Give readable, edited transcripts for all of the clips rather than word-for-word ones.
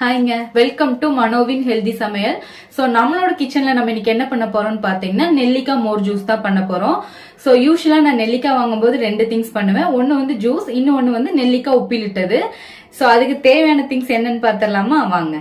ஹாய்ங்க, welcome to மனோவின் healthy சமையல். So நம்மளோட கிச்சன்ல நம்ம இன்னைக்கு என்ன பண்ண போறோம்னு பாத்தீங்கன்னா நெல்லிக்காய் மோர் ஜூஸ் தான் பண்ண போறோம். ஸோ யூஸ்வலா நான் நெல்லிக்காய் வாங்கும்போது 2 திங்ஸ் பண்ணுவேன். ஒன்னு வந்து ஜூஸ், இன்னொன்னு வந்து நெல்லிக்காய் உப்பிலிட்டது. ஸோ அதுக்கு தேவையான திங்ஸ் என்னன்னு பாத்திரலாமா? வாங்க.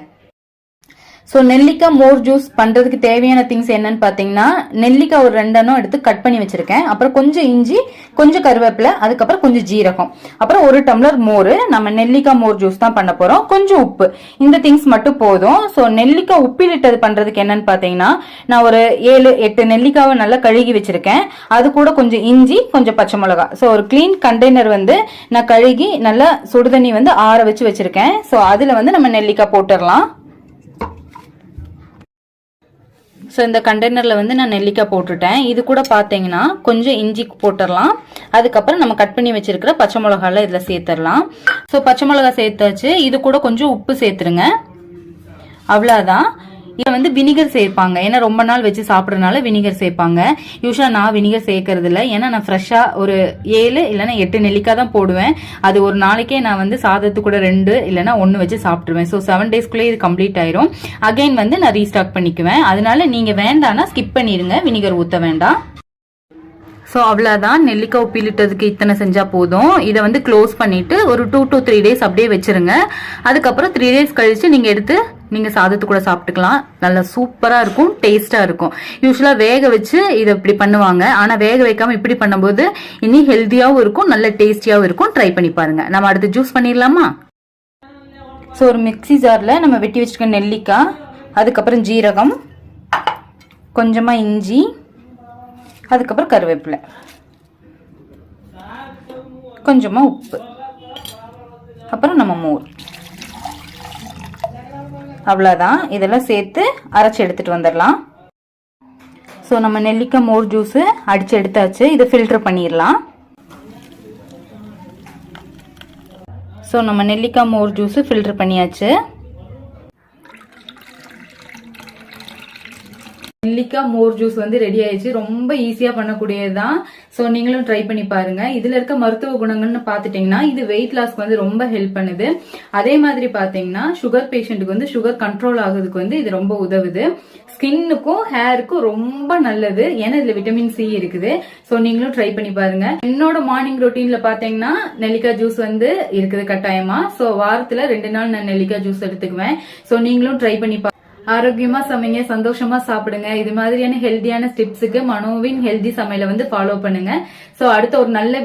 ஸோ நெல்லிக்காய் மோர் ஜூஸ் பண்றதுக்கு தேவையான திங்ஸ் என்னன்னு பாத்தீங்கன்னா, நெல்லிக்காய் ஒரு 2 எண்ணம் எடுத்து கட் பண்ணி வச்சிருக்கேன். அப்புறம் கொஞ்சம் இஞ்சி, கொஞ்சம் கருவேப்பிலை, அதுக்கப்புறம் கொஞ்சம் ஜீரகம், அப்புறம் 1 டம்ளர் மோர். நம்ம நெல்லிக்காய் மோர் ஜூஸ் தான் பண்ண போறோம். கொஞ்சம் உப்பு, இந்த திங்ஸ் மட்டும் போதும். ஸோ நெல்லிக்காய் உப்பிலிட்டது பண்றதுக்கு என்னன்னு பாத்தீங்கன்னா, நான் ஒரு 7-8 நெல்லிக்காவை நல்லா கழுகி வச்சிருக்கேன். அது கூட கொஞ்சம் இஞ்சி, கொஞ்சம் பச்சை மிளகாய். ஸோ ஒரு கிளீன் கண்டெய்னர் வந்து நான் கழுகி நல்லா சுடுதண்ணி வந்து ஆற வச்சு வச்சிருக்கேன். ஸோ அதுல வந்து நம்ம நெல்லிக்காய் போட்டுடலாம். ஸோ இந்த கண்டெய்னர்ல வந்து நான் நெல்லிக்காய் போட்டுட்டேன். இது கூட பார்த்தீங்கன்னா கொஞ்சம் இஞ்சி போட்டுடலாம். அதுக்கப்புறம் நம்ம கட் பண்ணி வச்சிருக்கிற பச்சை மிளகால இதில் சேர்த்துடலாம். ஸோ பச்சை மிளகா சேர்த்தாச்சு. இது கூட கொஞ்சம் உப்பு சேர்த்துருங்க. அவ்வளோதான். இதை வந்து வினிகர் சேர்ப்பாங்க, ஏன்னா ரொம்ப நாள் வச்சு சாப்பிட்றதுனால வினிகர் சேர்ப்பாங்க. யூஸ்வலாக நான் வினிகர் சேர்க்கறது இல்லை, ஏன்னா நான் ஃப்ரெஷ்ஷாக ஒரு 7 இல்லைன்னா 8 நெல்லிக்காய் தான் போடுவேன். அது ஒரு நாளைக்கே நான் வந்து சாதத்து கூட 2 இல்லைன்னா 1 வச்சு சாப்பிட்டுருவேன். ஸோ 7 டேஸ்க்குள்ளே இது கம்ப்ளீட் ஆயிரும். அகைன் வந்து நான் ரீஸ்டாக் பண்ணிக்குவேன். அதனால நீங்கள் வேண்டாம்னா ஸ்கிப் பண்ணிடுங்க, வினிகர் ஊற்ற வேண்டாம். ஸோ அவ்வளோதான், நெல்லிக்காய் உப்பிலிட்டதுக்கு இத்தனை செஞ்சால் போதும். இதை வந்து க்ளோஸ் பண்ணிவிட்டு ஒரு 2 to 3 days அப்படியே வச்சுருங்க. அதுக்கப்புறம் 3 days கழித்து நீங்கள் எடுத்து நீங்கள் சாதத்து கூட சாப்பிட்டுக்கலாம். நல்லா சூப்பராக இருக்கும், டேஸ்ட்டாக இருக்கும். யூஸ்வலாக வேக வச்சு இதை இப்படி பண்ணுவாங்க, ஆனால் வேக வைக்காமல் இப்படி பண்ணும்போது இனி ஹெல்த்தியாகவும் இருக்கும், நல்ல டேஸ்டியாகவும் இருக்கும். ட்ரை பண்ணி பாருங்கள். நம்ம அடுத்து ஜூஸ் பண்ணிடலாமா? ஸோ ஒரு மிக்ஸி ஜாரில் நம்ம வெட்டி வச்சுருக்க நெல்லிக்காய், அதுக்கப்புறம் ஜீரகம், கொஞ்சமாக இஞ்சி, அதுக்கப்புறம் கருவேப்பிலை, கொஞ்சமா உப்பு, அப்புறம் நம்ம மோர். அவ்வளோதான். இதெல்லாம் சேர்த்து அரைச்சி எடுத்துட்டு வந்துடலாம். ஸோ நம்ம நெல்லிக்காய் மோர் ஜூஸ் அடிச்சு எடுத்தாச்சு. இதை ஃபில்டர் பண்ணிடலாம். ஸோ நம்ம நெல்லிக்காய் மோர் ஜூஸ் ஃபில்டர் பண்ணியாச்சு. நெல்லிக்காய் மோர் ஜூஸ் வந்து ரெடி ஆயிடுச்சு. ரொம்ப ஈஸியா பண்ணக்கூடியதுதான். ஸோ நீங்களும் ட்ரை பண்ணி பாருங்க. இதுல இருக்க மருத்துவ குணங்கள்னு பாத்துட்டீங்கன்னா, இது வெயிட் லாஸ்க்கு வந்து ரொம்ப ஹெல்ப் பண்ணுது. அதே மாதிரி பாத்தீங்கன்னா சுகர் பேஷண்ட்டுக்கு வந்து சுகர் கண்ட்ரோல் ஆகுறதுக்கு வந்து இது ரொம்ப உதவுது. ஸ்கின்னுக்கும் ஹேருக்கும் ரொம்ப நல்லது, ஏன்னா இதுல விட்டமின் சி இருக்குது. ஸோ நீங்களும் ட்ரை பண்ணி பாருங்க. என்னோட மார்னிங் ரொட்டீன்ல பாத்தீங்கன்னா நெல்லிக்காய் ஜூஸ் வந்து இருக்குது கட்டாயமா. ஸோ வாரத்துல 2 நாள் நான் நெல்லிக்காய் ஜூஸ் எடுத்துக்குவேன். ஸோ நீங்களும் ட்ரை பண்ணி பாருங்க. ஆரோக்கியமா சமைங்க, சந்தோஷமா சாப்பிடுங்க. இது மாதிரியான ஹெல்தியான டிப்ஸுக்கு மனோவின் ஹெல்தி சமையலை வந்து ஃபாலோ பண்ணுங்க. சோ அடுத்த ஒரு நல்ல